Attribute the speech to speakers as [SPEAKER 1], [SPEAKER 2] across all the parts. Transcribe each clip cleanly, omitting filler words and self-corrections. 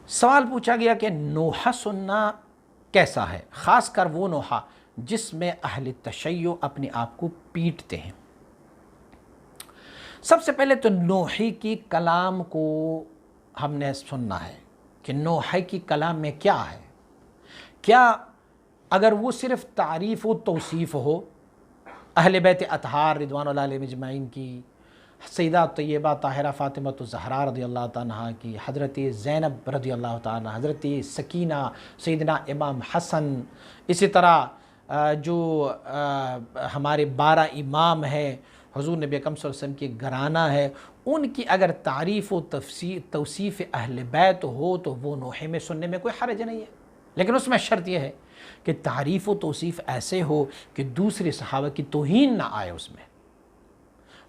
[SPEAKER 1] سوال پوچھا گیا کہ نوحہ سننا کیسا ہے، خاص کر وہ نوحہ جس میں اہل تشیع اپنے آپ کو پیٹتے ہیں۔ سب سے پہلے تو نوحی کی کلام کو ہم نے سننا ہے کہ نوحی کی کلام میں کیا ہے۔ کیا اگر وہ صرف تعریف و توصیف ہو اہل بیت اطہار رضوان اللہ علیہم اجمعین کی، سیدہ طیبہ طاہرہ فاطمہ الزہرا رضی اللہ تعالیٰ عنہا کی، حضرت زینب رضی اللہ تعالیٰ عنہ، حضرت سکینہ، سیدنا امام حسن، اسی طرح جو ہمارے 12 امام ہیں، حضور نبی اکرم صلی اللہ علیہ وسلم کی گھرانہ ہے، ان کی اگر تعریف و توصیف اہل بیت ہو تو وہ نوحے میں سننے میں کوئی حرج نہیں ہے، لیکن اس میں شرط یہ ہے کہ تعریف و توصیف ایسے ہو کہ دوسرے صحابہ کی توہین نہ آئے اس میں۔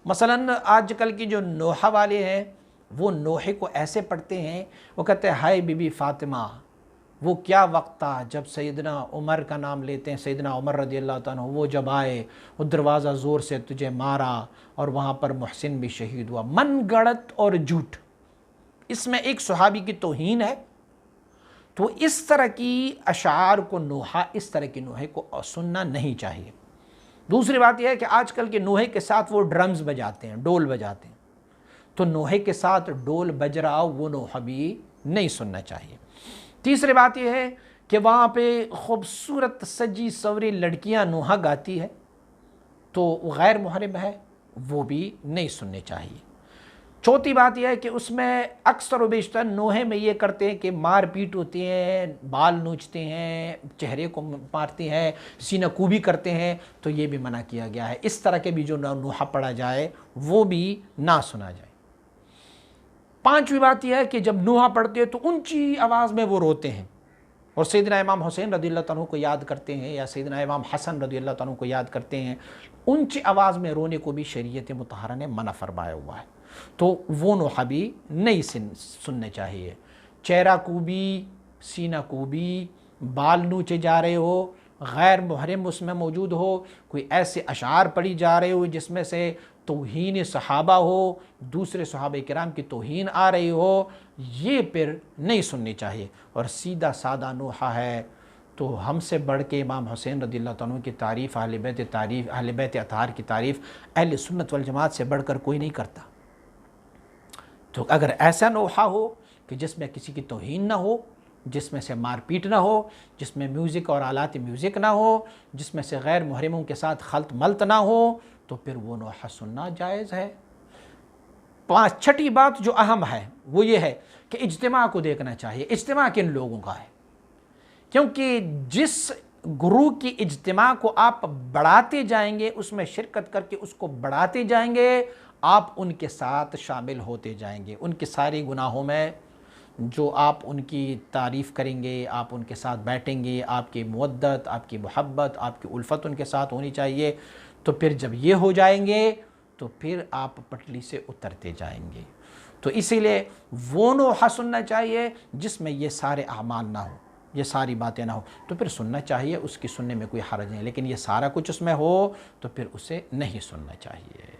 [SPEAKER 1] مثلاً آج کل کی جو نوحہ والے ہیں وہ نوحے کو ایسے پڑھتے ہیں، وہ کہتے ہیں ہائے بی بی فاطمہ، وہ کیا وقت تھا جب سیدنا عمر کا نام لیتے ہیں، سیدنا عمر رضی اللہ تعالیٰ عنہ، وہ جب آئے وہ دروازہ زور سے تجھے مارا اور وہاں پر محسن بھی شہید ہوا۔ من گڑت اور جھوٹ، اس میں ایک صحابی کی توہین ہے، تو اس طرح کی اشعار کو نوحہ، اس طرح کی نوحے کو سننا نہیں چاہیے۔ دوسری بات یہ ہے کہ آج کل کے نوحے کے ساتھ وہ ڈرمز بجاتے ہیں، ڈول بجاتے ہیں، تو نوحے کے ساتھ ڈول بج رہا ہو وہ نوحہ بھی نہیں سننا چاہیے۔ تیسری بات یہ ہے کہ وہاں پہ خوبصورت سجی سوری لڑکیاں نوحہ گاتی ہے تو غیر محرم ہے، وہ بھی نہیں سننے چاہیے۔ چوتھی بات یہ ہے کہ اس میں اکثر و بیشتر نوحے میں یہ کرتے ہیں کہ مار پیٹ ہوتی ہیں، بال نوچتے ہیں، چہرے کو مارتے ہیں، سینہ کوبی کرتے ہیں، تو یہ بھی منع کیا گیا ہے۔ اس طرح کے بھی جو نوحہ پڑھا جائے وہ بھی نہ سنا جائے۔ پانچویں بات یہ ہے کہ جب نوحہ پڑھتے ہیں تو اونچی آواز میں وہ روتے ہیں اور سیدنا امام حسین رضی اللہ عنہ کو یاد کرتے ہیں یا سیدنا امام حسن رضی اللہ عنہ کو یاد کرتے ہیں، اونچی آواز میں رونے کو بھی شریعت مطہرہ نے منع فرمایا ہوا ہے، تو وہ نوحہ بھی نہیں سننے چاہیے۔ چہرہ کوبی، سینہ کوبی، بال نوچے جا رہے ہو، غیر محرم اس میں موجود ہو، کوئی ایسے اشعار پڑھی جا رہے ہو جس میں سے توہین صحابہ ہو، دوسرے صحابہ کرام کی توہین آ رہی ہو، یہ پھر نہیں سننی چاہیے۔ اور سیدھا سادہ نوحہ ہے تو ہم سے بڑھ کے امام حسین رضی اللہ عنہ کی تعریف، اہل بیت اطہار کی تعریف اہل سنت والجماعت سے بڑھ کر کوئی نہیں کرتا۔ تو اگر ایسا نوحہ ہو کہ جس میں کسی کی توہین نہ ہو، جس میں سے مار پیٹ نہ ہو، جس میں میوزک اور آلات میوزک نہ ہو، جس میں سے غیر محرموں کے ساتھ خلط ملط نہ ہو، تو پھر وہ نوحہ سننا جائز ہے۔ چھٹی بات جو اہم ہے وہ یہ ہے کہ اجتماع کو دیکھنا چاہیے۔ اجتماع کن لوگوں کا ہے؟ کیونکہ جس گروہ کی اجتماع کو آپ بڑھاتے جائیں گے، اس میں شرکت کر کے اس کو بڑھاتے جائیں گے، آپ ان کے ساتھ شامل ہوتے جائیں گے، ان کے سارے گناہوں میں جو آپ ان کی تعریف کریں گے، آپ ان کے ساتھ بیٹھیں گے، آپ کی مودت، آپ کی محبت، آپ کی الفت ان کے ساتھ ہونی چاہیے۔ تو پھر جب یہ ہو جائیں گے تو پھر آپ پٹلی سے اترتے جائیں گے۔ تو اسی لیے وہ نوحہ سننا چاہیے جس میں یہ سارے اعمال نہ ہو، یہ ساری باتیں نہ ہو، تو پھر سننا چاہیے، اس کی سننے میں کوئی حرج نہیں، لیکن یہ سارا کچھ اس میں ہو تو پھر اسے نہیں سننا چاہیے۔